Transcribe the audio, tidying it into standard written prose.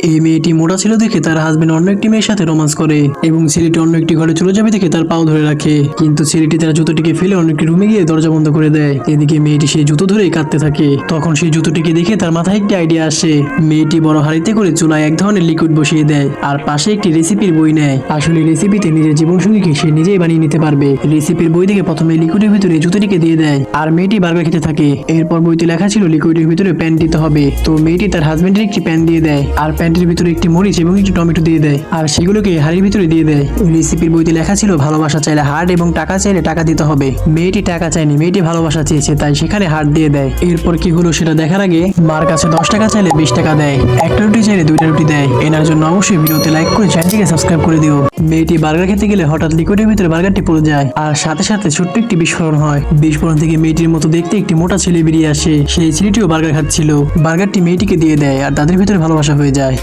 এই মেয়েটি মোটা ছিল দেখে তার হাজবেন্ড অন্য একটি মেয়ের সাথে রোমান্স করে এবং ছেলেটি অন্য একটি ঘরে চলে যাবে দেখে তার পাও ধরে রাখে, কিন্তু ছেলেটি তার জুতোটিকে ফেলে অন্য একটি রুমে গিয়ে দরজা বন্ধ করে দেয়। এদিকে মেয়েটি সেই জুতো ধরে কাঁদতে থাকে। তখন সেই জুতোটিকে দেখে তার মাথায় একটি আইডিয়া আসে। মেয়েটি বড় হাঁড়িতে করে চুলায় এক ধরনের লিকুইড বসিয়ে দেয় আর পাশে একটি রেসিপির বই নেয়। আসলে রেসিপিতে নিজের জীবনসঙ্গীকে সে নিজেই বানিয়ে নিতে পারবে। রেসিপির বই থেকে প্রথমে লিকুইডের ভিতরে জুতোটিকে দিয়ে দেয় আর মেয়েটি বার্গার খেতে থাকে। এরপর বইতে লেখা ছিল লিকুইডের ভিতরে প্যান দিতে হবে, তো মেয়েটি তার হাজবেন্ডের একটি প্যান দিয়ে দেয় আর প্যানটির ভিতরে একটি মরিচ এবং একটি টমেটো দিয়ে দেয় আর সেগুলোকে হাঁড়ির ভিতরে দিয়ে দেয়। রেসিপির বইতে লেখা ছিল ভালোবাসা চাইলে হার্ট এবং টাকা চাইলে টাকা দিতে হবে। মেয়েটি টাকা চায়নি, মেয়েটি ভালোবাসা চেয়েছে, তাই সেখানে হার্ট দিয়ে দেয়। এরপর কি হলো সেটা দেখার আগে মার কাছে 10 টাকা চাইলে 20 টাকা দেয়, একটা রুটি চাইলে 2টা রুটি দেয়। এনার জন্য অবশ্যই ভিডিওতে লাইক করে চ্যানেলটিকে সাবস্ক্রাইব করে দিও। মেয়েটি বার্গার খেতে গেলে হঠাৎ লিকুইডের ভিতরে বার্গারটি পড়ে যায় আর সাথে সাথে ছোট্ট একটি বিস্ফোরণ হয়। বিস্ফোরণ থেকে মেয়েটির মতো দেখতে একটি মোটা ছেলে বেরিয়ে আসে। সেই ছেলেটিও বার্গার খাচ্ছিল। বার্গারটি মেয়েটিকে দিয়ে দেয় আর তাদের ভিতরে ভালোবাসা হয়ে যায়।